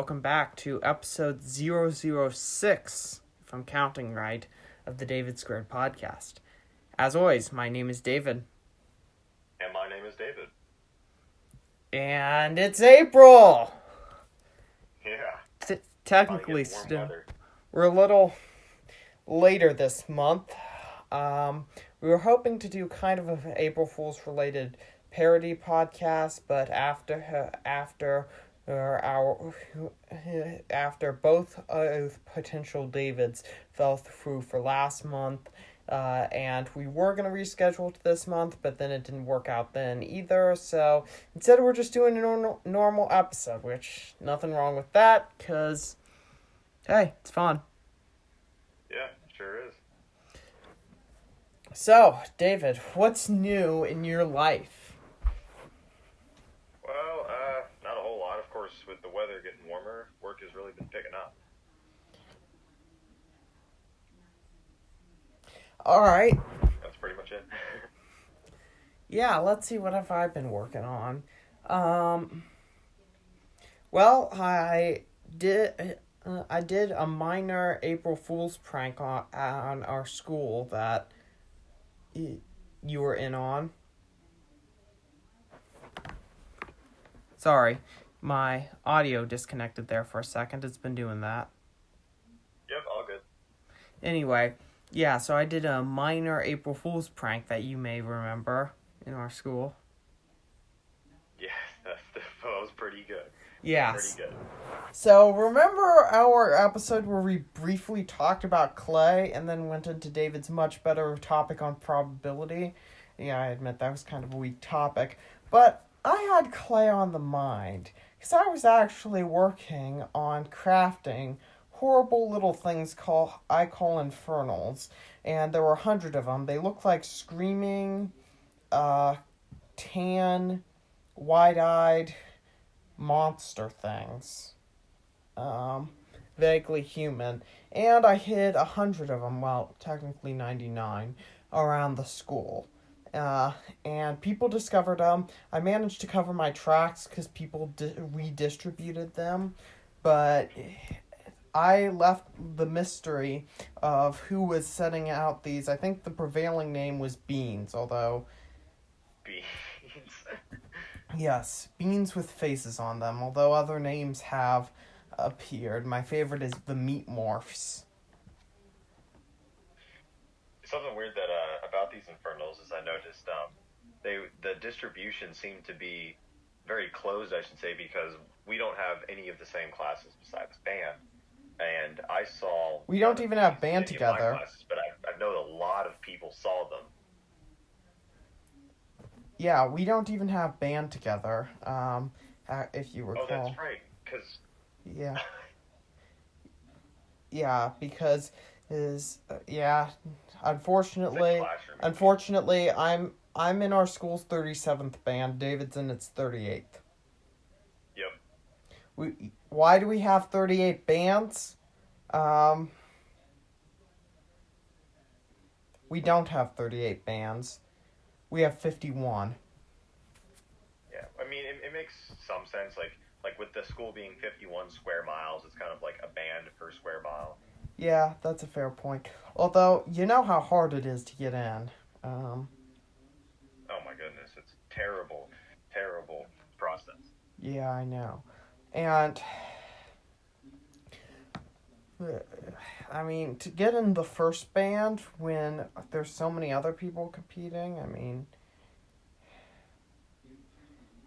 welcome back to episode 006, if I'm counting right, of the David Squared podcast. As always, my name is David. And my name is David. And it's April! Yeah. Technically, still, we're a little later this month. We were hoping to do kind of an April Fool's related parody podcast, but after both potential Davids fell through for last month, and we were going to reschedule to this month, but then it didn't work out then either, so instead we're just doing a normal episode, which nothing wrong with that, because, hey, it's fun. Yeah, sure is. So, David, what's new in your life? Well, not a whole lot. Of course, with the weather getting warmer, work has really been picking up. Alright. That's pretty much it. Yeah, let's see what have I been working on. Well, I did a minor April Fool's prank on our school that you were in on. Sorry, my audio disconnected there for a second. It's been doing that. Yep, all good. Anyway, yeah, so I did a minor April Fool's prank that you may remember in our school. Yeah, that was pretty good. Yes. Pretty good. So, remember our episode where we briefly talked about clay and then went into David's much better topic on probability? Yeah, I admit that was kind of a weak topic. But I had clay on the mind, because I was actually working on crafting horrible little things I call infernals, and there were 100 of them. They look like screaming, tan, wide-eyed monster things. Vaguely human. And I hid 100 of them, well, technically 99, around the school. And people discovered them. I managed to cover my tracks because people redistributed them, but I left the mystery of who was setting out these. I think the prevailing name was Beans, although... Beans. Yes, beans with faces on them, although other names have appeared. My favorite is the Meat Morphs. Something weird that about these infernals is I noticed the distribution seemed to be very closed, I should say, because we don't have any of the same classes besides band. And I saw... We don't even have band together. Classes, but I know a lot of people saw them. Yeah, we don't even have band together, if you recall. Oh, that's right, because... Yeah. Yeah, because unfortunately, I'm in our school's 37th band. David's in its 38th. Yep. Why do we have 38 bands? We don't have 38 bands. We have 51. Yeah, I mean, it makes some sense, like with the school being 51 square miles, it's kind of like a band per square mile. Yeah, that's a fair point. Although, you know how hard it is to get in. Oh my goodness, it's terrible process. Yeah, I know. And, I mean, to get in the first band when there's so many other people competing, I mean,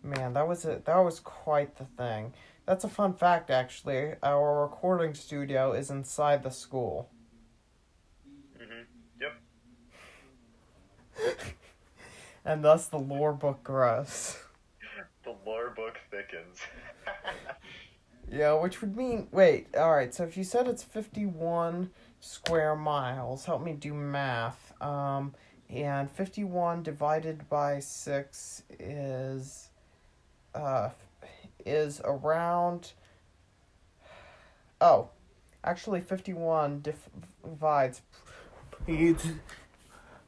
man, that was quite the thing. That's a fun fact, actually. Our recording studio is inside the school. Mm-hmm. Yep. And thus the lore book grows. The lore book thickens. Yeah, which would mean... Wait, alright, so if you said it's 51 square miles, help me do math. And 51 divided by 6 is around... Oh, actually 51 divides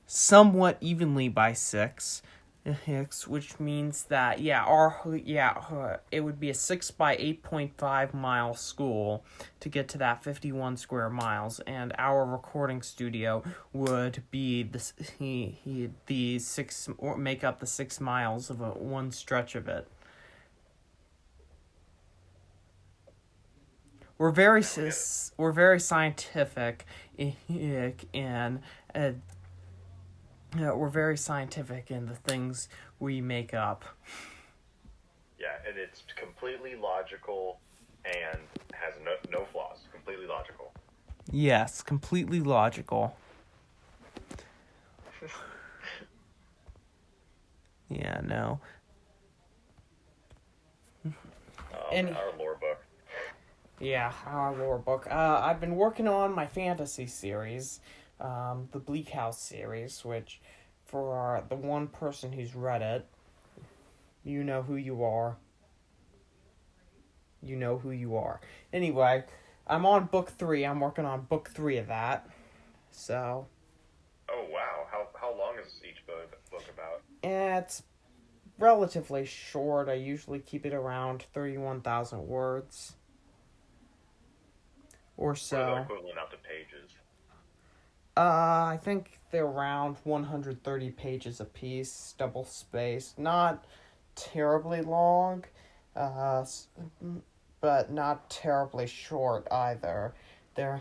somewhat evenly by 6. Hicks, which means that it would be a 6 by 8.5 mile school to get to that 51 square miles, and our recording studio would be the 6 or make up the 6 miles of one stretch of it. We're very scientific and. We're very scientific in the things we make up. Yeah, and it's completely logical and has no flaws. Completely logical. Yes, completely logical. Yeah, no. Our lore book. Yeah, our lore book. I've been working on my fantasy series. The Bleak House series, which, for the one person who's read it, you know who you are. You know who you are. Anyway, I'm on book 3. I'm working on book 3 of that. So. Oh, wow. How long is each book about? It's relatively short. I usually keep it around 31,000 words. Or so. What are the equivalent out to pages? I think they're around 130 pages a piece, double spaced. Not terribly long, but not terribly short either. No,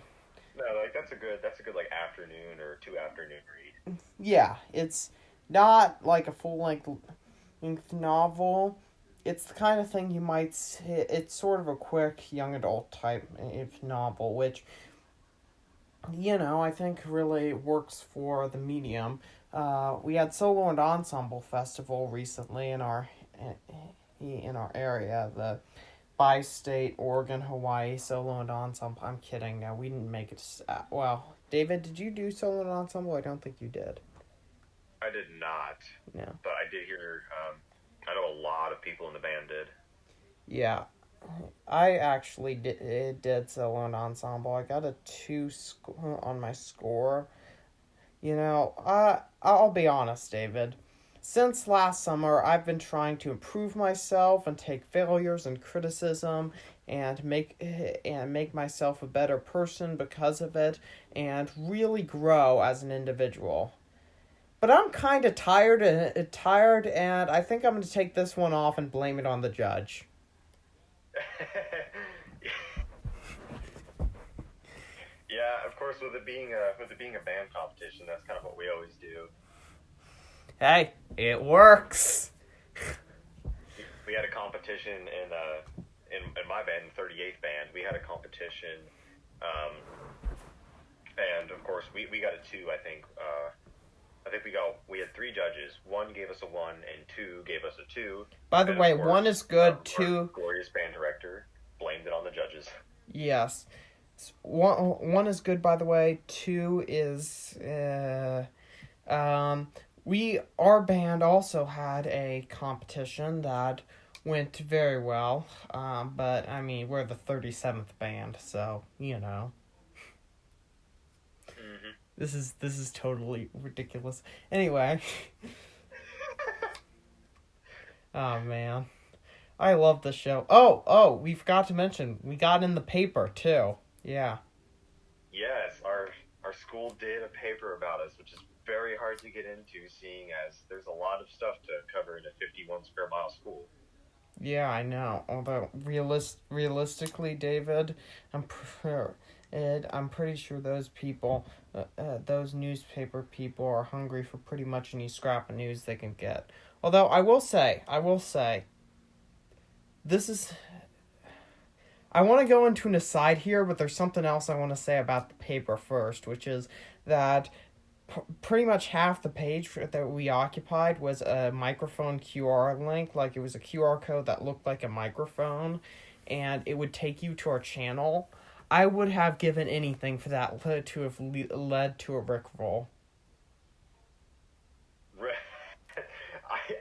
that's a good like afternoon or 2 afternoon read. Yeah, it's not like a full-length novel. It's the kind of thing you might say. It's sort of a quick young adult type novel, which, I think really works for the medium. We had Solo and Ensemble Festival recently in our area, the Bi-State, Oregon, Hawaii Solo and Ensemble. I'm kidding. No, we didn't make it. Well, David, did you do Solo and Ensemble? I don't think you did. I did not. No. But I did hear. I know a lot of people in the band did. Yeah. I actually did Solo and Ensemble. I got a 2 on my score. I'll be honest, David. Since last summer, I've been trying to improve myself and take failures and criticism and make myself a better person because of it and really grow as an individual. But I'm kind of tired, and I think I'm going to take this one off and blame it on the judge. Yeah, of course, with it being a band competition, that's kind of what we always do. Hey, it works. We had a competition in my band, the 38th band. We had a competition, and of course we got a 2. I think we had 3 judges. 1 gave us a 1, and 2 gave us a 2. By the way, 1 is good. 2. Our glorious band director blamed it on the judges. Yes, 1 is good. By the way, 2 is our band also had a competition that went very well. But I mean, we're the 37th band, so This is totally ridiculous. Anyway. Oh, man. I love the show. Oh, we forgot to mention, we got in the paper, too. Yeah. Yes, our school did a paper about us, which is very hard to get into, seeing as there's a lot of stuff to cover in a 51 square mile school. Yeah, I know. Although, realistically, David, I'm pretty sure those people, those newspaper people are hungry for pretty much any scrap of news they can get. Although, I will say, I want to go into an aside here, but there's something else I want to say about the paper first, which is that pretty much half the page that we occupied was a microphone QR link. Like, it was a QR code that looked like a microphone, and it would take you to our channel. I would have given anything for that to have led to a Rickroll.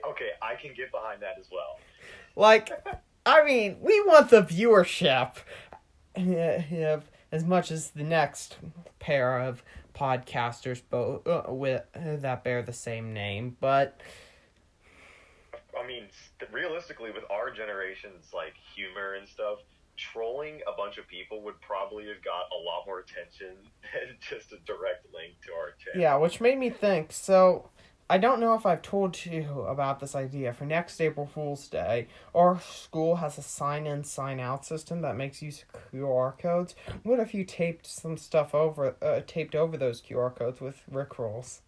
Okay, I can get behind that as well. Like, I mean, we want the viewership as much as the next pair of podcasters both that bear the same name, but I mean, realistically, with our generation's like humor and stuff, trolling a bunch of people would probably have got a lot more attention than just a direct link to our Yeah, channel. which made me think. So, I don't know if I've told you about this idea. For next April Fool's Day, our school has a sign in, sign out system that makes use of QR codes. What if you taped some stuff taped over those QR codes with Rickrolls?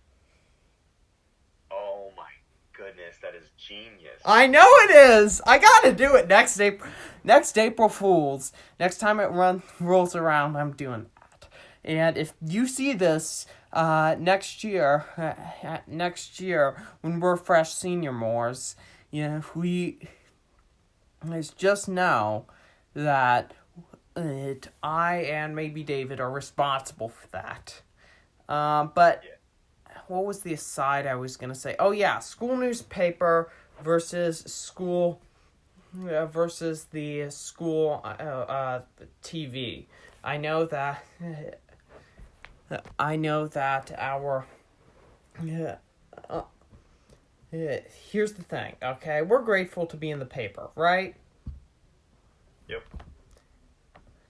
Oh my goodness, that is genius. I know it is. I gotta do it next April Fools. Next time it rolls around, I'm doing that. And if you see this next year when we're fresh senior-mores, just know that I and maybe David are responsible for that. But Yeah. what was the aside I was gonna say? Oh yeah, school newspaper versus the school TV. I know that our here's the thing. Okay, we're grateful to be in the paper, right? Yep.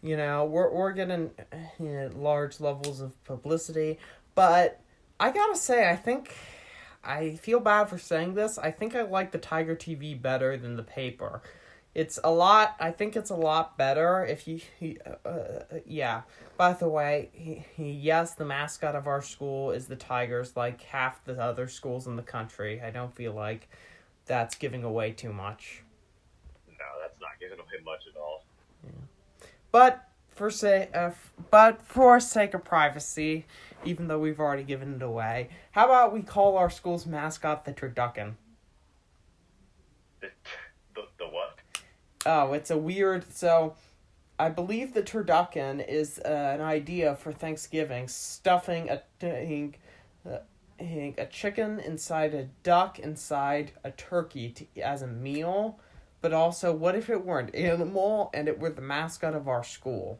We're getting large levels of publicity, but I gotta say, I feel bad for saying this. I think I like the Tiger TV better than the paper. I think it's a lot better if yeah. By the way, yes, the mascot of our school is the Tigers, like half the other schools in the country. I don't feel like that's giving away too much. No, that's not giving away much at all. But for sake of privacy, even though we've already given it away, how about we call our school's mascot the Turducken? The what? Oh, it's a weird. So, I believe the turducken is an idea for Thanksgiving, stuffing a chicken inside a duck inside a turkey as a meal. But also, what if it were an animal and it were the mascot of our school?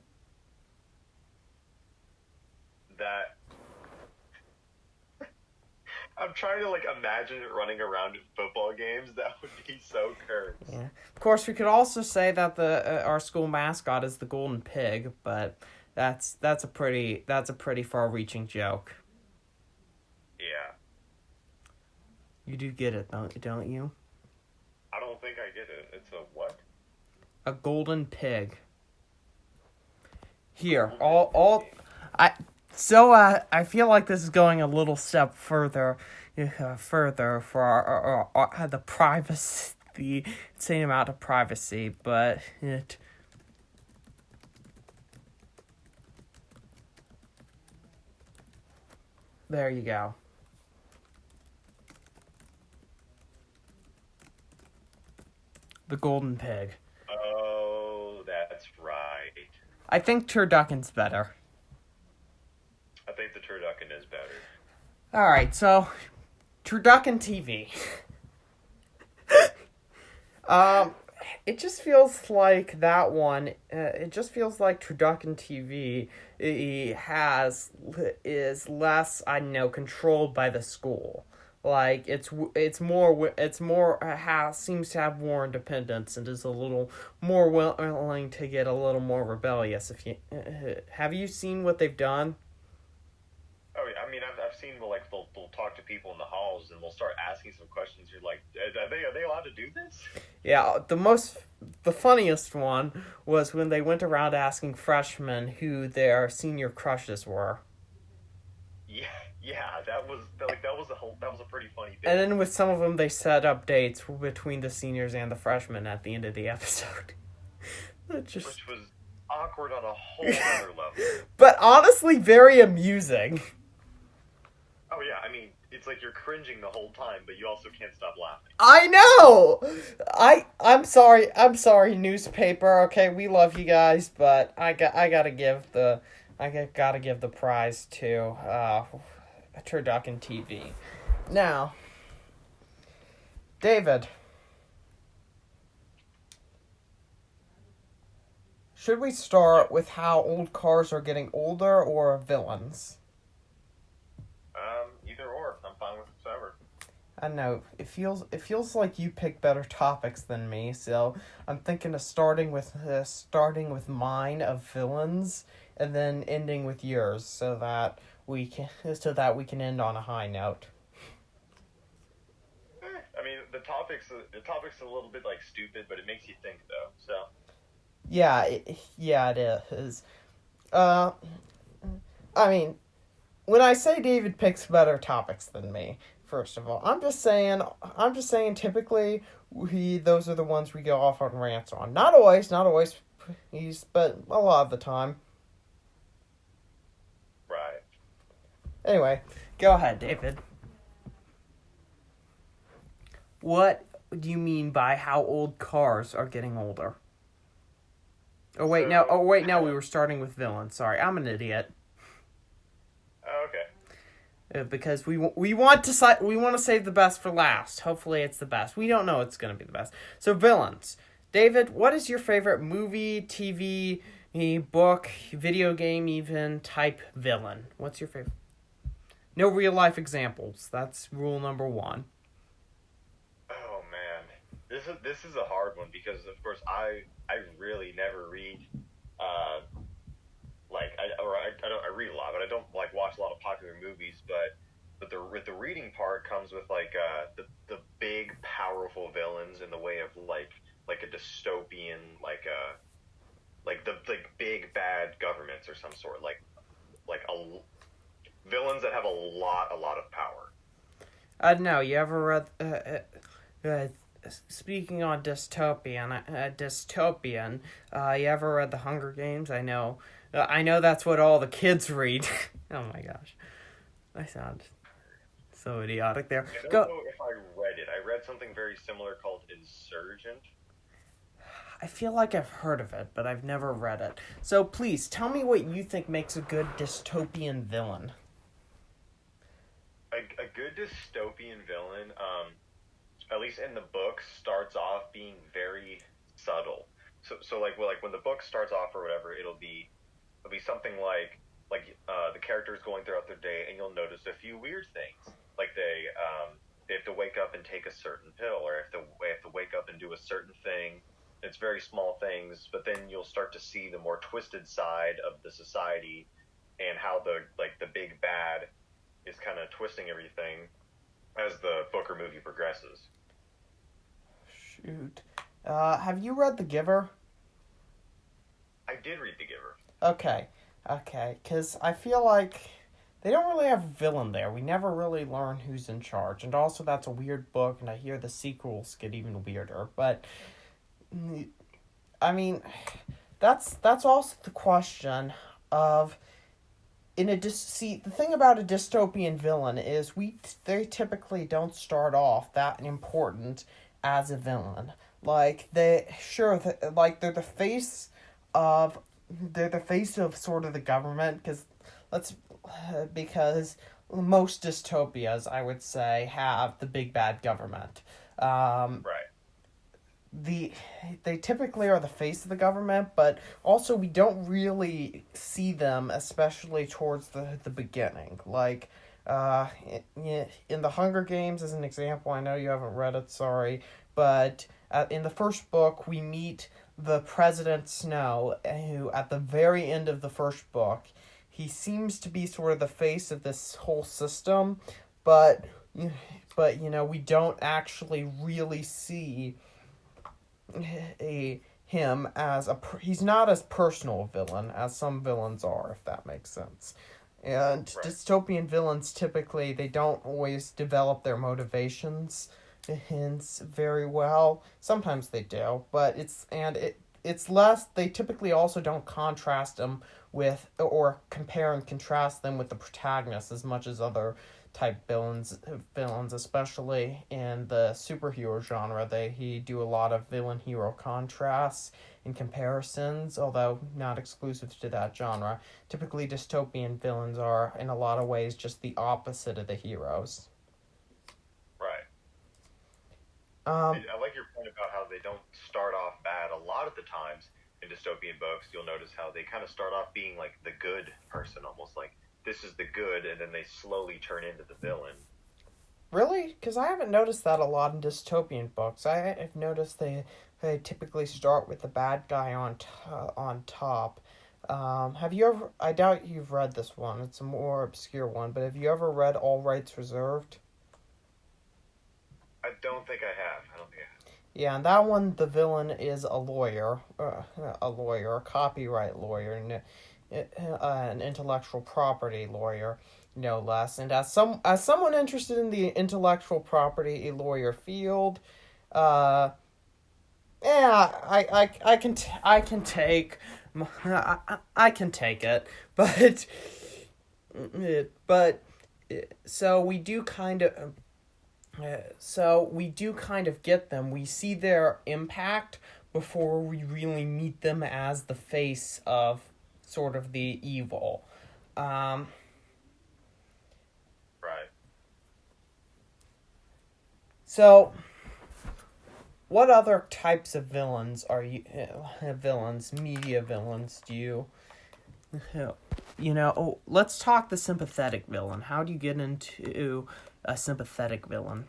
That I'm trying to like imagine it running around at football games. That would be so cursed. Yeah. Of course, we could also say that our school mascot is the golden pig, but that's a pretty far-reaching joke. Yeah. You do get it, don't you? I don't think I get it. It's a what? A golden pig. Here, I feel like this is going a little step further for our the privacy, the insane amount of privacy, but there you go. The golden pig. Oh, that's right. I think turducken's better. I think the turducken is better. Alright, so Turducken TV. It just feels like that one. It just feels like Turducken TV is less, I don't know, controlled by the school. Like seems to have more independence and is a little more willing to get a little more rebellious. If you have you seen what they've done? Oh yeah, I mean I've seen like they'll talk to people in the halls and they'll start asking some questions. You're like, are they allowed to do this? Yeah, the funniest one was when they went around asking freshmen who their senior crushes were. Yeah, that was a pretty funny thing. And then with some of them, they set up dates between the seniors and the freshmen at the end of the episode. Which was awkward on a whole other level. But honestly, very amusing. Oh yeah, I mean, it's like you're cringing the whole time, but you also can't stop laughing. I know. I'm sorry, newspaper. Okay, we love you guys, but I gotta give the prize to Turducken TV. Now, David, should we start with how old cars are getting older or villains? Either or, I'm fine with whatever. I know it feels like you pick better topics than me, so I'm thinking of starting with mine of villains, and then ending with yours, so that we can end on a high note. I mean, the topic's a little bit like stupid, but it makes you think though. So Yeah, it is. Uh, I mean, when I say David picks better topics than me, first of all, I'm just saying typically those are the ones we go off on rants on. Not always, but a lot of the time. right. Anyway, go ahead, David. What do you mean by how old cars are getting older? No, we were starting with villains. Sorry, I'm an idiot. Oh, okay. Because we want to save the best for last. Hopefully, it's the best. We don't know it's going to be the best. So, villains. David, what is your favorite movie, TV, book, video game, even type villain? What's your favorite? No real life examples. That's rule number one. Oh man, this is a hard one because of course I really never read uh like I read a lot, but I don't like watch a lot of popular movies. But the reading part comes with like the big powerful villains in the way of like a dystopian like the like big bad governments or some sort like villains that have a lot of power. I don't know. You ever read? Speaking on dystopian. You ever read The Hunger Games? I know that's what all the kids read. Oh my gosh, I sound so idiotic there. I don't Go. know if I read it. I read something very similar called Insurgent. I feel like I've heard of it, but I've never read it. So please tell me what you think makes a good dystopian villain. A good dystopian villain, at least in the book, starts off being very subtle. So like when the book starts off or whatever, it'll be something like the characters going throughout their day, and you'll notice a few weird things, like they have to wake up and take a certain pill, or they have to wake up and do a certain thing. It's very small things, but then you'll start to see the more twisted side of the society and how the big bad is kind of twisting everything as the book or movie progresses. Shoot. Have you read The Giver? I did read The Giver. Okay, because I feel like they don't really have a villain there. We never really learn who's in charge. And also, that's a weird book, and I hear the sequels get even weirder. But, I mean, that's also the question of... the thing about a dystopian villain is they typically don't start off that important as a villain. Like they're the face of sort of the government, because most dystopias, I would say, have the big bad government. Right. They typically are the face of the government, but also we don't really see them, especially towards the beginning. Like, in the Hunger Games, as an example, I know you haven't read it, sorry, but in the first book, we meet the President Snow, who, at the very end of the first book, he seems to be sort of the face of this whole system, but we don't actually really see him as he's not as personal a villain as some villains are, if that makes sense. And Right. dystopian villains, typically they don't always develop their motivations hints very well. Sometimes they do, but it's less. They typically also don't contrast them with, or compare and contrast them with the protagonist as much as other type villains, especially in the superhero genre. He do a lot of villain hero contrasts and comparisons, although not exclusive to that genre. Typically, dystopian villains are in a lot of ways just the opposite of the heroes. Right. Um, I like your point about how they don't start off bad. A lot of the times in dystopian books, you'll notice how they kind of start off being like the good person, almost like this is the good, and then they slowly turn into the villain. really? because I haven't noticed that a lot in dystopian books. I've noticed they typically start with the bad guy on top. Have you ever? I doubt you've read this one. It's a more obscure one, but have you ever read All Rights Reserved? I don't think I have. I don't think I have. Yeah, and that one, the villain is a lawyer, a copyright lawyer, and an intellectual property lawyer, no less. And as someone interested in the intellectual property lawyer field, yeah, I can take I can take it, but so we do kind of. So we do kind of get them. We see their impact before we really meet them as the face of sort of the evil. Right. So, what other types of villains are you? Media villains? Do you? Let's talk the sympathetic villain. How do you get into a sympathetic villain?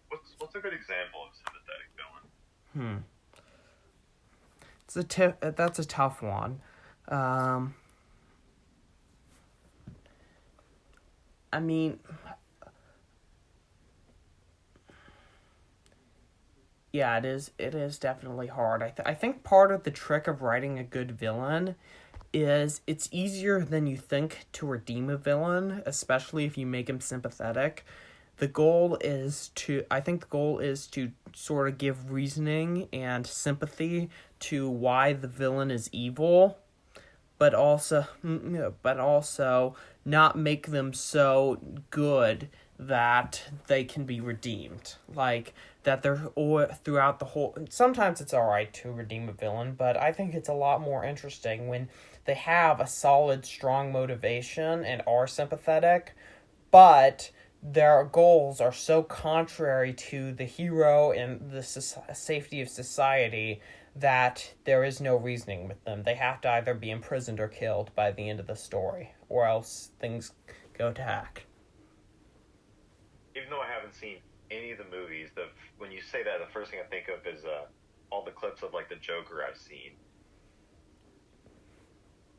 What's a good example of a sympathetic villain? That's a tough one. I mean, yeah, it is. It is definitely hard. I think part of the trick of writing a good villain is it's easier than you think to redeem a villain, especially if you make him sympathetic. The goal is to sort of give reasoning and sympathy to why the villain is evil, but also not make them so good that they can be redeemed. Like, that they're throughout the whole... Sometimes it's alright to redeem a villain, but I think it's a lot more interesting when they have a solid, strong motivation and are sympathetic, but their goals are so contrary to the hero and the safety of society that there is no reasoning with them. They have to either be imprisoned or killed by the end of the story, or else things go to heck. Even though I haven't seen any of the movies, when you say that, the first thing I think of is all the clips of like the Joker I've seen,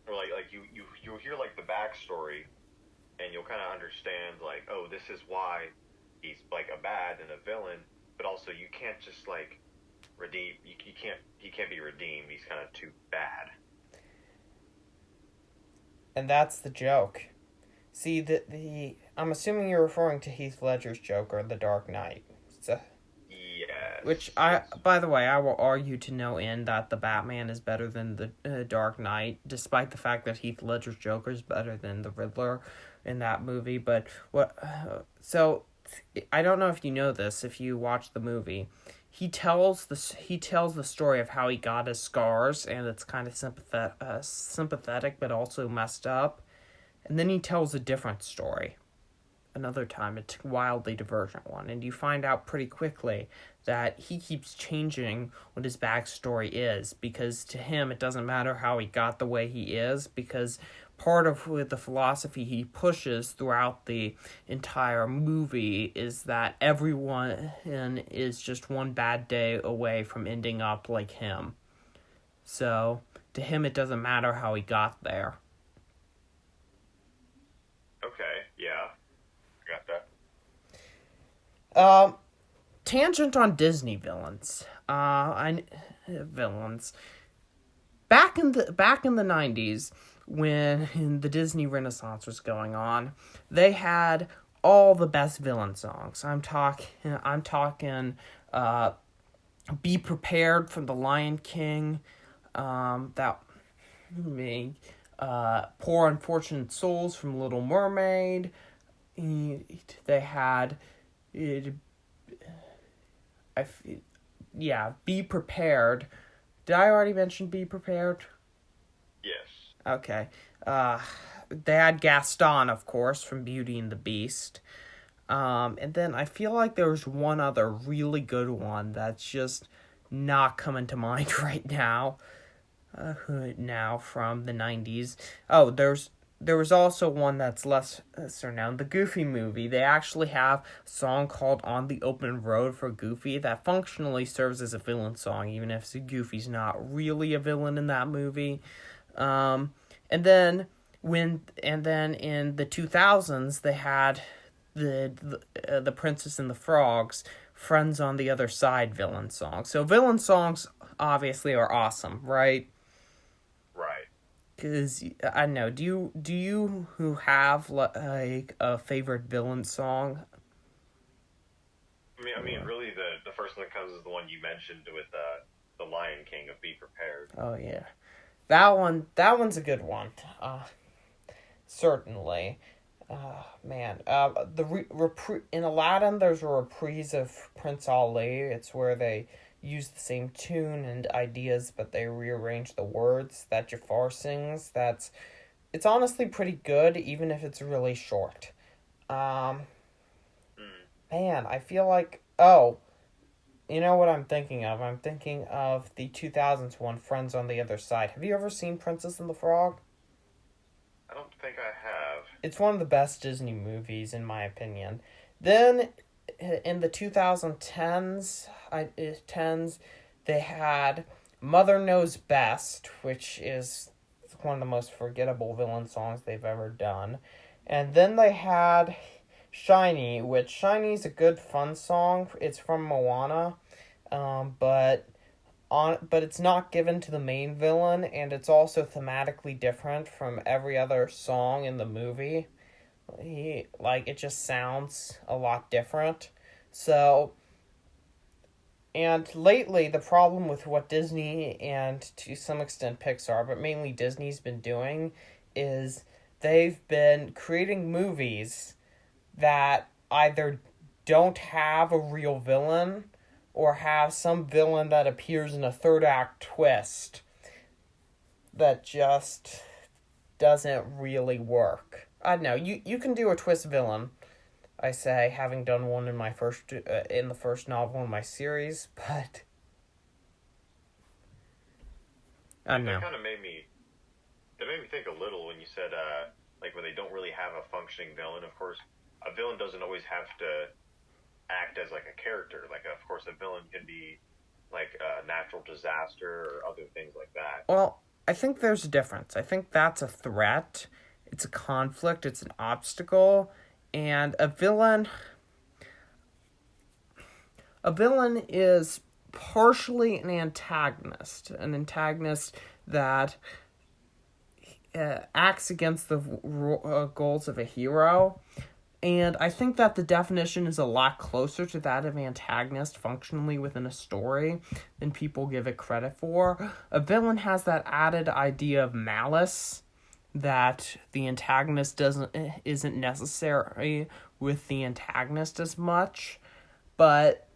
or like you'll hear like the backstory, and you'll kind of understand like, oh, this is why he's like a bad and a villain, but also you can't just like redeem. He can't be redeemed. He's kind of too bad. And that's the joke. See, I'm assuming you're referring to Heath Ledger's Joker, The Dark Knight. So, yes. Which, by the way, I will argue to no end that the Batman is better than the Dark Knight, despite the fact that Heath Ledger's Joker is better than the Riddler in that movie. But so I don't know if you know this. If you watch the movie, he tells the story of how he got his scars, and it's kind of sympathetic, but also messed up. And then he tells a different story. Another time, a wildly divergent one. And you find out pretty quickly that he keeps changing what his backstory is. Because to him, it doesn't matter how he got the way he is. Because part of the philosophy he pushes throughout the entire movie is that everyone is just one bad day away from ending up like him. So, to him, it doesn't matter how he got there. Okay, yeah. I got that. Tangent on Disney villains. Villains. Back in the 90s, when the Disney Renaissance was going on, they had all the best villain songs. I'm talking Be Prepared from The Lion King, Poor Unfortunate Souls from Little Mermaid. They had Be Prepared. Did I already mention Be Prepared? Yes. Okay. They had Gaston, of course, from Beauty and the Beast. And then I feel like there was one other really good one that's just not coming to mind right now. Now from the 90s. Oh, there's there was also one that's lesser known, the Goofy movie. They actually have a song called On the Open Road for Goofy that functionally serves as a villain song, even if Goofy's not really a villain in that movie. And then in the 2000s, they had the Princess and the Frogs, Friends on the Other Side villain song. So villain songs obviously are awesome, right? Right. Because, I don't know, do you who have, like, a favorite villain song? I mean, really, the first one that comes is the one you mentioned with the Lion King of Be Prepared. Oh, yeah. That one's a good one. Certainly. Man. In Aladdin, there's a reprise of Prince Ali. It's where they use the same tune and ideas, but they rearrange the words that Jafar sings. It's honestly pretty good, even if it's really short. Man, I feel like, you know what I'm thinking of? I'm thinking of the 2000s one, Friends on the Other Side. Have you ever seen Princess and the Frog? I don't think I have. It's one of the best Disney movies, in my opinion. Then, in the 2010s, they had Mother Knows Best, which is one of the most forgettable villain songs they've ever done. And then they had Shiny, which Shiny's a good fun song. It's from Moana, but it's not given to the main villain, and it's also thematically different from every other song in the movie. It just sounds a lot different. So, and lately, the problem with what Disney and to some extent Pixar, but mainly Disney's been doing, is they've been creating movies that either don't have a real villain or have some villain that appears in a third act twist that just doesn't really work. I don't know. You can do a twist villain, I say, having done one in the first novel in my series, but I don't know. That made me think a little when you said like when they don't really have a functioning villain. Of course, a villain doesn't always have to act as like a character. Like, of course, a villain can be like a natural disaster or other things like that. Well, I think there's a difference. I think that's a threat. It's a conflict. It's an obstacle. And a villain is partially an antagonist that acts against the goals of a hero. And I think that the definition is a lot closer to that of antagonist functionally within a story than people give it credit for. A villain has that added idea of malice that the antagonist isn't necessary with the antagonist as much, but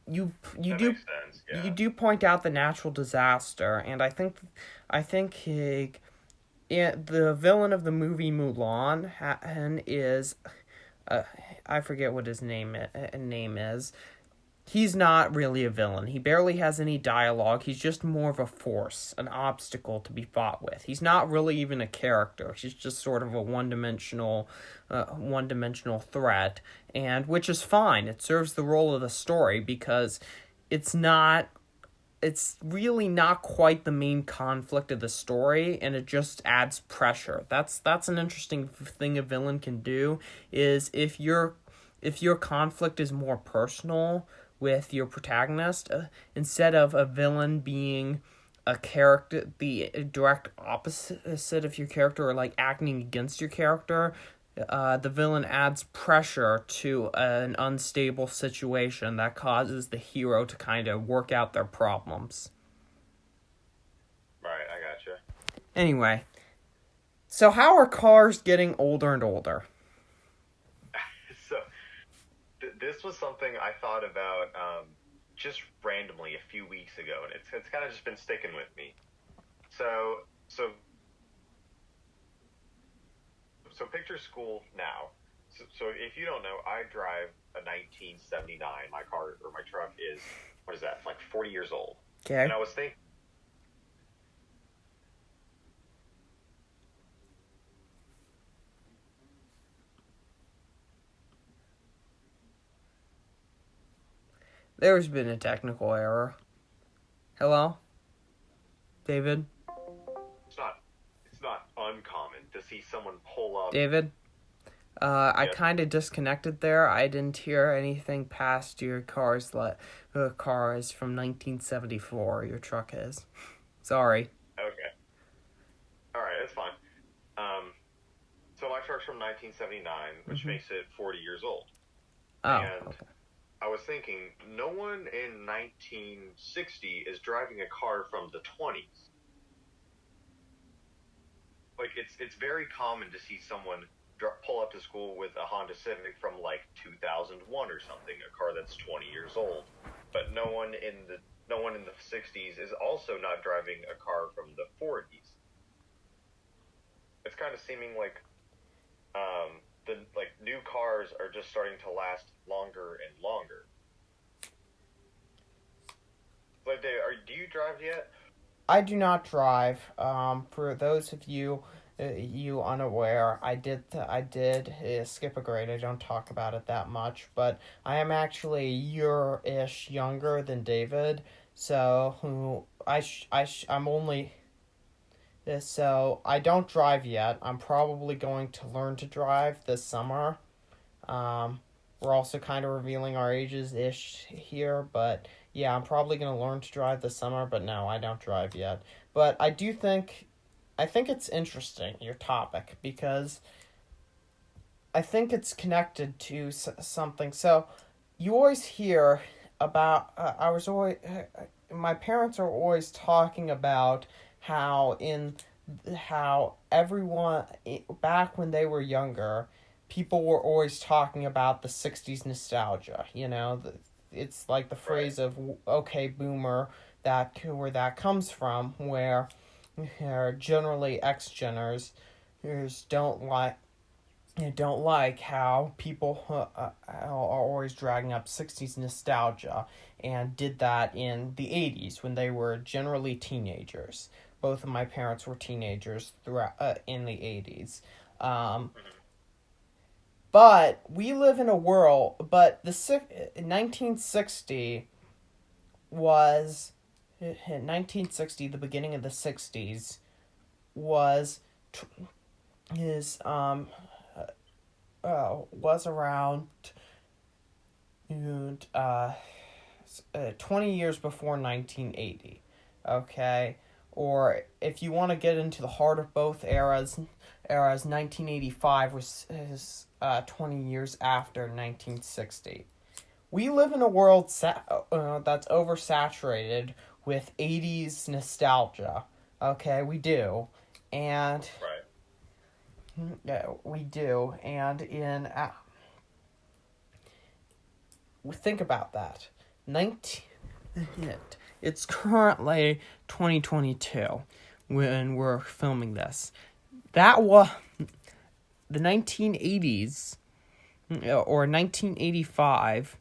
you do makes sense, yeah. You do point out the natural disaster, and I think the villain of the movie Mulan is, I forget what his name is. He's not really a villain. He barely has any dialogue. He's just more of a force, an obstacle to be fought with. He's not really even a character. He's just sort of a one-dimensional threat, and which is fine. It serves the role of the story because it's really not quite the main conflict of the story, and it just adds pressure. That's an interesting thing a villain can do, is if your conflict is more personal with your protagonist, instead of a villain being a character, the direct opposite of your character, or like acting against your character, the villain adds pressure to an unstable situation that causes the hero to kind of work out their problems. Right, I gotcha. Anyway, so how are cars getting older and older? So, this was something I thought about just randomly a few weeks ago, and it's kind of just been sticking with me. So picture school now. So if you don't know, I drive a 1979. My car or my truck is, what is that, like 40 years old. Okay. And I was thinking, There's been a technical error. Hello? David? It's not uncommon to see someone pull up. David? I Yes. kind of disconnected there. I didn't hear anything past your car is from 1974. Your truck is. Sorry. Okay. All right, that's fine. So my truck's from 1979, which makes it 40 years old. Oh, And okay. I was thinking, no one in 1960 is driving a car from the 20s. Like, it's very common to see someone pull up to school with a Honda Civic from like 2001 or something, a car that's 20 years old. But no one in the 60s is also not driving a car from the 40s. It's kind of seeming like the new cars are just starting to last longer and longer. But Dave, do you drive yet? I do not drive. For those of you unaware, I did skip a grade. I don't talk about it that much, but I am actually a year-ish younger than David. So I'm only. So I don't drive yet. I'm probably going to learn to drive this summer. We're also kind of revealing our ages-ish here, but yeah, I'm probably going to learn to drive this summer, but no, I don't drive yet. But I think it's interesting, your topic, because I think it's connected to something. So you always hear about, my parents are always talking about how everyone, back when they were younger, people were always talking about the 60s nostalgia, it's like the phrase of okay boomer, where that comes from, where generally ex-geners don't like how people are always dragging up 60s nostalgia, and did that in the 80s when they were generally teenagers. Both of my parents were teenagers throughout in the 80s. But we live in a world, but 1960 was 1960, the beginning of the 60s was around 20 years before 1980. Okay? Or if you want to get into the heart of both eras, 1985 is 20 years after 1960. We live in a world that's oversaturated with 80s nostalgia. Okay, we do. And Right. We do. And think about that. It's currently 2022 when we're filming this. That was the 1980s, or 1985,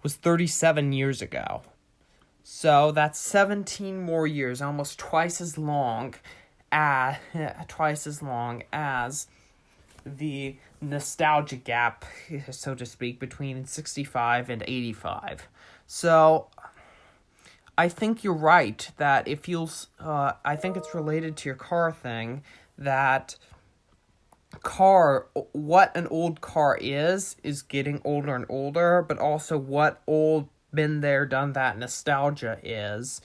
was 37 years ago. So that's 17 more years, almost twice as long as the nostalgia gap, so to speak, between 65 and 85. So I think you're right that it feels, I think it's related to your car thing, that what an old car is getting older and older, but also what old, been there, done that nostalgia is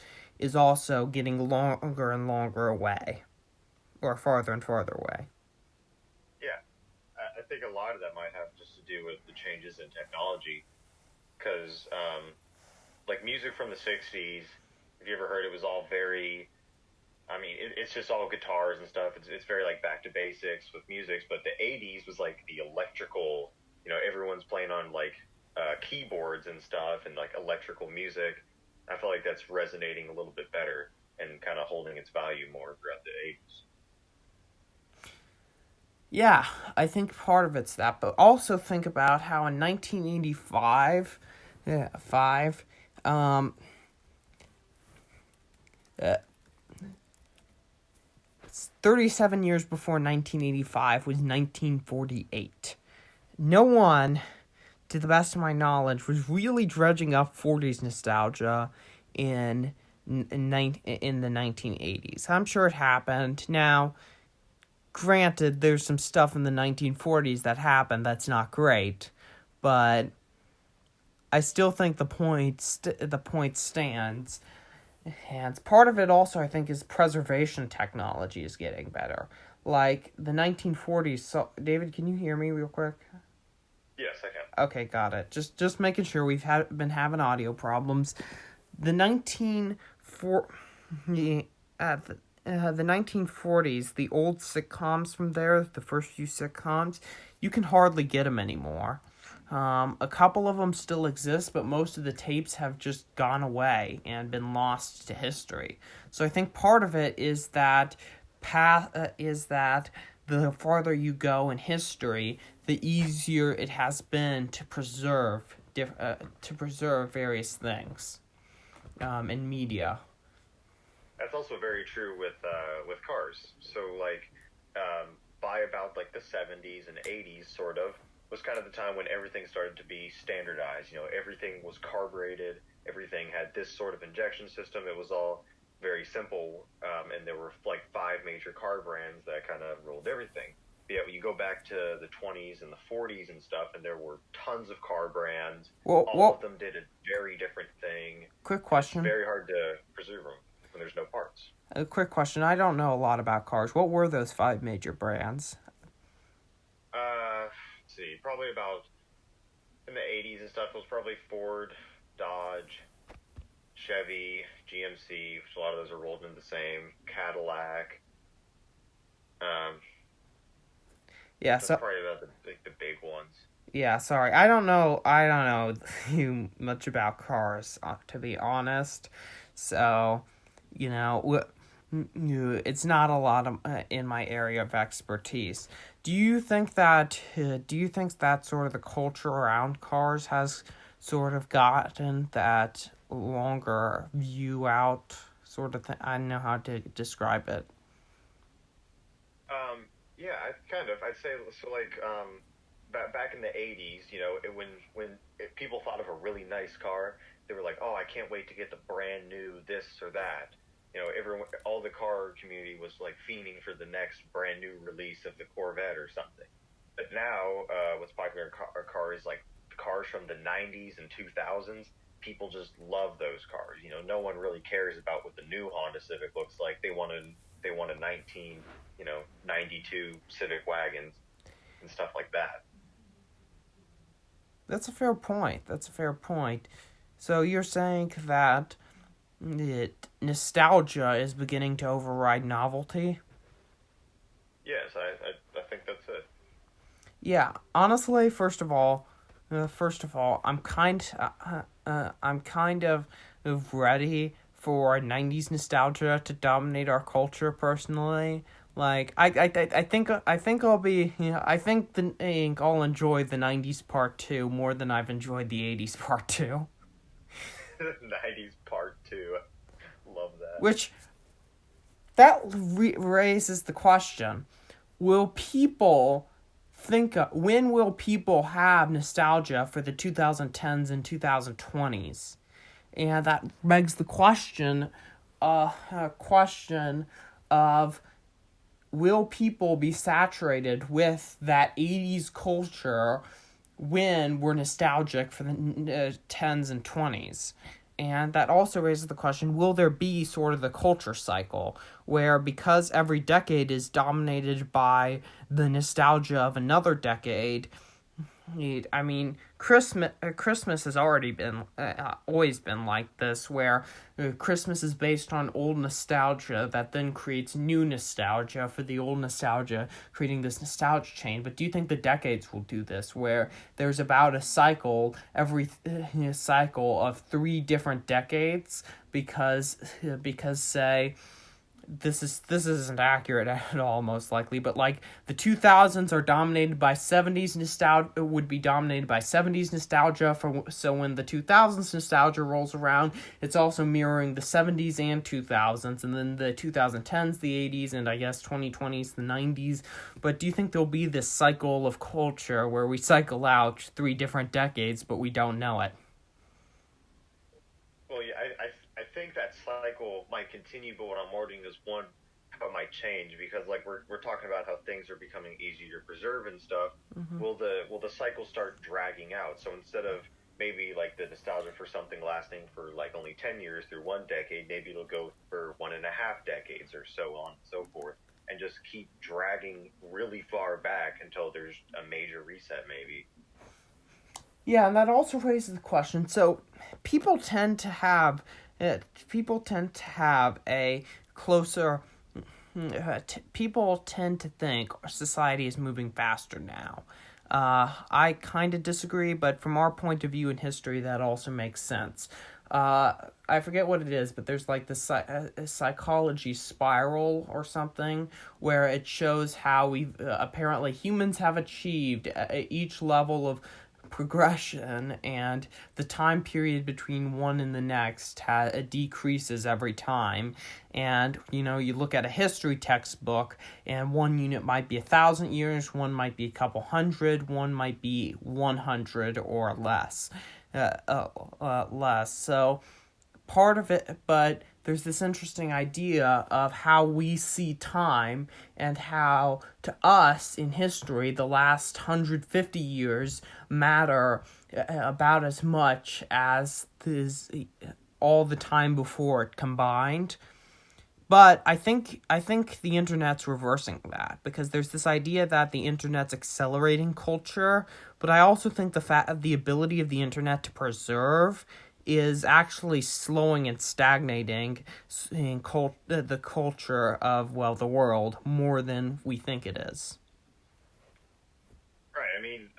also getting longer and longer away, or farther and farther away. Yeah, I think a lot of that might have just to do with the changes in technology, because like music from the 60s, if you ever heard, it was all very, it's just all guitars and stuff. It's very like back to basics with music. But the 80s was like the electrical, everyone's playing on like keyboards and stuff, and like electrical music. I feel like that's resonating a little bit better and kind of holding its value more throughout the 80s. Yeah, I think part of it's that, but also think about how in 1985, 37 years before 1985 was 1948. No one to the best of my knowledge, was really dredging up 40s nostalgia in the 1980s. I'm sure it happened. Now, granted, there's some stuff in the 1940s that happened that's not great, but I still think the point stands. And part of it also, I think, is preservation technology is getting better. Like the 1940s. So, David, can you hear me real quick? Yes, I can. Okay, got it. Just making sure. We've been having audio problems. The 1940s, the old sitcoms from there, the first few sitcoms, you can hardly get them anymore. A couple of them still exist, but most of the tapes have just gone away and been lost to history. So I think part of it is that the farther you go in history, the easier it has been to preserve various things in media. That's also very true with cars. So by about like the 70s and 80s, sort of, was kind of the time when everything started to be standardized. Everything was carbureted. Everything had this sort of injection system. It was all very simple, and there were like 5 major car brands that kind of ruled everything. But yeah, you go back to the 20s and the 40s and stuff, and there were tons of car brands. All of them did a very different thing. Quick question. It's very hard to preserve them when there's no parts. A quick question. I don't know a lot about cars. What were those 5 major brands? Probably about in the 80s and stuff, it was probably Ford, Dodge, Chevy, GMC, which a lot of those are rolled into the same, Cadillac. Yeah, so probably about the big ones. Yeah, sorry. I don't know you much about cars, to be honest. So, it's not a lot of, in my area of expertise. Do you think that sort of the culture around cars has sort of gotten that longer view out sort of thing? I don't know how to describe it. Yeah, I'd say so. Back in the 80s, when people thought of a really nice car, they were like, "Oh, I can't wait to get the brand new this or that." All the car community was like fiending for the next brand new release of the Corvette or something. But now, what's popular in cars, like cars from the 90s and 2000s, people just love those cars. No one really cares about what the new Honda Civic looks like. They want a 92 Civic wagons and stuff like that. That's a fair point. So you're saying that nostalgia is beginning to override novelty? Yes, I think that's it. Yeah, honestly, first of all, I'm kind of ready for 90s nostalgia to dominate our culture. Personally, like I think I'll enjoy the 90s part 2 more than I've enjoyed the 80s part 2. 90s part 2. Love that. Which raises the question: when will people have nostalgia for the 2010s and 2020s? And that begs the question of, will people be saturated with that 80s culture when we're nostalgic for the 10s and 20s? And that also raises the question, will there be sort of the culture cycle where, because every decade is dominated by the nostalgia of another decade, I mean, Christmas has already been, always been like this, where Christmas is based on old nostalgia that then creates new nostalgia for the old nostalgia, creating this nostalgia chain. But do you think the decades will do this, where there's about a cycle, cycle of 3 different decades, because say this isn't accurate at all, most likely, but like the 2000s are dominated by 70s nostalgia, would be dominated by 70s nostalgia, so when the 2000s nostalgia rolls around, it's also mirroring the 70s and 2000s, and then the 2010s, the 80s, and I guess 2020s, the 90s. But do you think there'll be this cycle of culture where we cycle out 3 different decades, but we don't know it? Well, yeah, I think that cycle might continue, but what I'm wondering is one, how it might change, because like we're talking about how things are becoming easier to preserve and stuff. Mm-hmm. Will the cycle start dragging out? So instead of maybe like the nostalgia for something lasting for like only 10 years through 1 decade, maybe it'll go for 1.5 decades or so on and so forth, and just keep dragging really far back until there's a major reset, maybe. Yeah, and that also raises the question. So people tend to have a closer. People tend to think society is moving faster now. I kind of disagree, but from our point of view in history, that also makes sense. I forget what it is, but there's like this psychology spiral or something where it shows how we apparently humans have achieved at each level of progression, and the time period between one and the next decreases every time. And you look at a history textbook, and one unit might be 1,000 years, one might be a couple hundred, one might be 100 or less. So part of it, but there's this interesting idea of how we see time, and how to us in history the last 150 years matter about as much as all the time before it combined. But I think the internet's reversing that, because there's this idea that the internet's accelerating culture, but I also think the ability of the internet to preserve is actually slowing and stagnating in the culture of, well, the world more than we think it is. Right. I mean,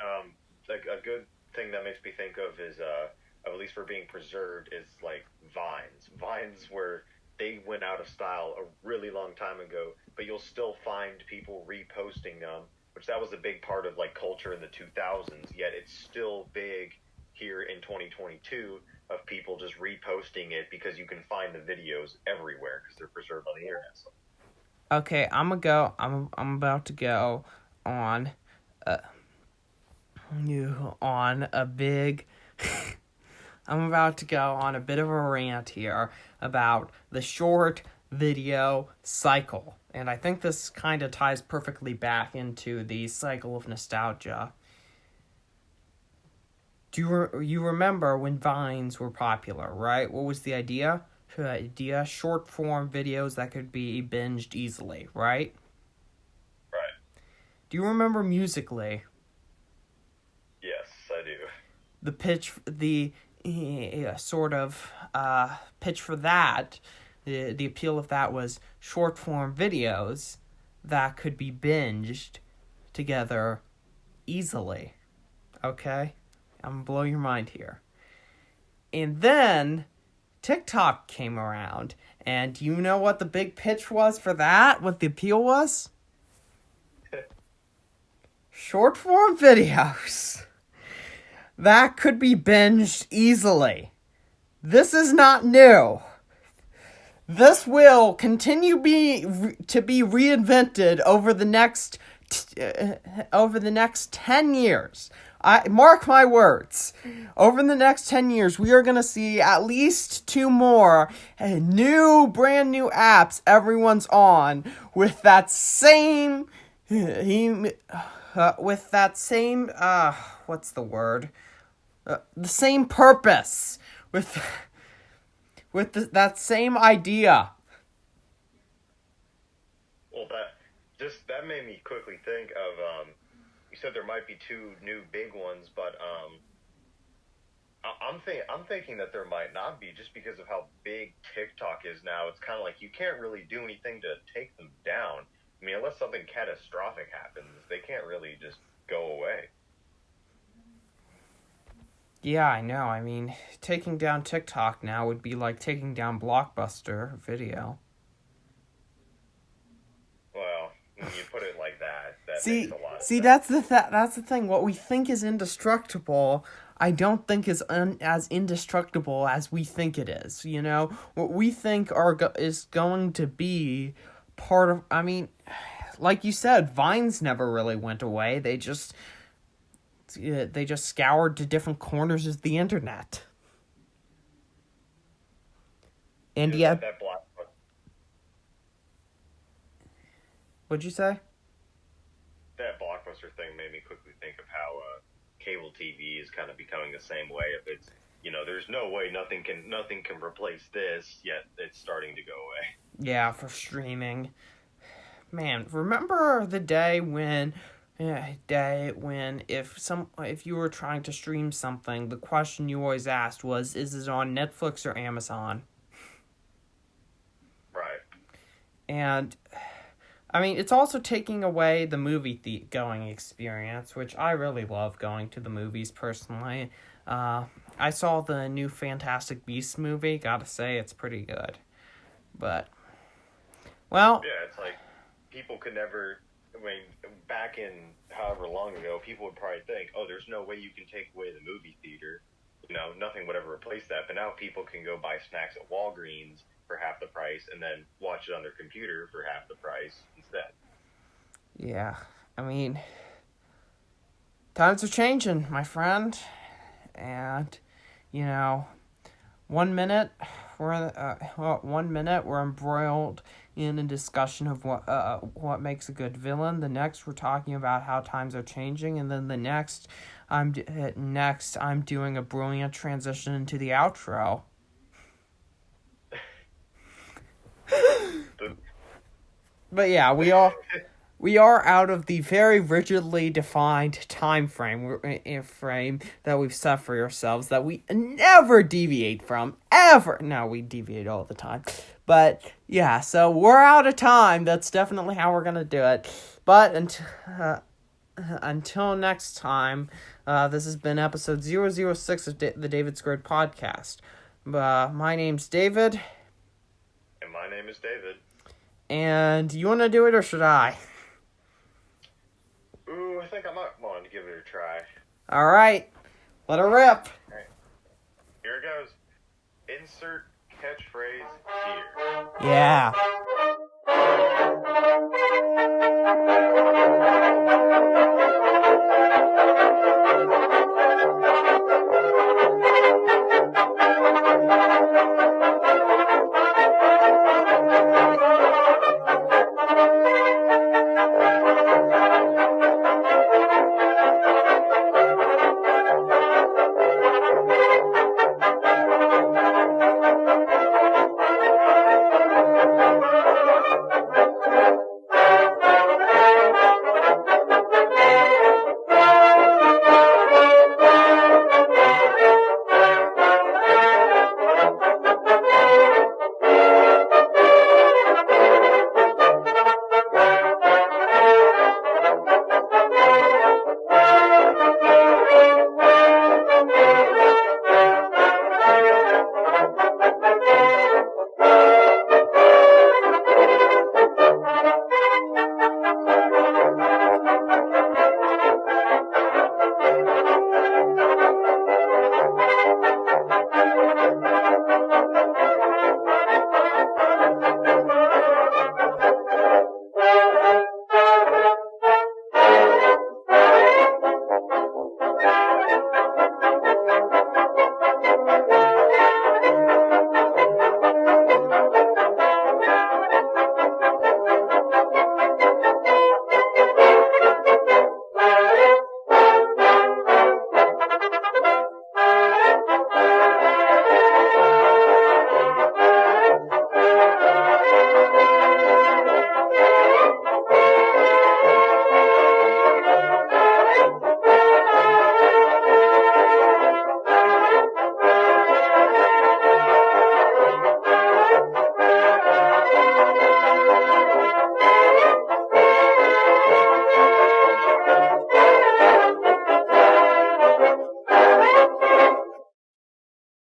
like a good thing that makes me think of is, at least for being preserved, is like Vines. Vines where they went out of style a really long time ago, but you'll still find people reposting them, which that was a big part of like culture in the 2000s, yet it's still big here in 2022 of people just reposting it because you can find the videos everywhere because they're preserved on the internet. So. Okay, I'm about to go on a big I'm about to go on a bit of a rant here about the short video cycle. And I think this kind of ties perfectly back into the cycle of nostalgia. Do you remember when Vines were popular, right? What was the idea? Short form videos that could be binged easily, right? Right. Do you remember Musical.ly? Yes, I do. The pitch for that, the appeal of that was short form videos that could be binged together easily. Okay? I'm gonna blow your mind here. And then TikTok came around, and do you know what the big pitch was for that? What the appeal was? Short form videos that could be binged easily. This is not new. This will continue to be reinvented over the next 10 years. Mark my words. Over the next 10 years, we are going to see at least 2 more brand new apps everyone's on with that same what's the word? The same purpose, with that same idea. Well, that made me quickly think of, you said there might be 2 new big ones, but I'm thinking that there might not be, just because of how big TikTok is now. It's kind of like you can't really do anything to take them down. I mean, unless something catastrophic happens, they can't really just go away. Yeah, I know. I mean, taking down TikTok now would be like taking down Blockbuster Video. That makes a lot of See, sense. that's the thing. What we think is indestructible, I don't think is as indestructible as we think it is. You know, what we think is going to be part of. I mean, like you said, vines never really went away. They just scoured to different corners of the internet. And You know, yet, that blockbuster. what'd you say? That blockbuster thing made me quickly think of how cable TV is kind of becoming the same way. If it's, you know, there's no way nothing can replace this, yet it's starting to go away. Yeah, for streaming. Man, remember the day when if you were trying to stream something, the question you always asked was, is it on Netflix or Amazon? Right. And I mean, it's also taking away the movie going experience, which I really love going to the movies personally. I saw the new Fantastic Beasts movie. Gotta say, it's pretty good. But, well, Yeah, it's like people could never. I mean, back in however long ago, people would probably think, "Oh, there's no way you can take away the movie theater." You know, nothing would ever replace that. But now people can go buy snacks at Walgreens for half the price and then watch it on their computer for half the price instead. yeah, I mean, times are changing, my friend. And, you know, 1 minute we're embroiled in a discussion of what makes a good villain. The next we're talking about how times are changing, and then the next I'm doing a brilliant transition into the outro. But yeah, we are out of the very rigidly defined time frame that we've set for ourselves that we never deviate from, ever. No, we deviate all the time. But yeah, so we're out of time. That's definitely how we're going to do it. But until next time, this has been episode 006 of the David Squared Podcast. My name's David. And my name is David. And you want to do it, or should I? Ooh, I think I might want to give it a try. All right, let her rip. All right. Here it goes. Insert catchphrase here. Yeah.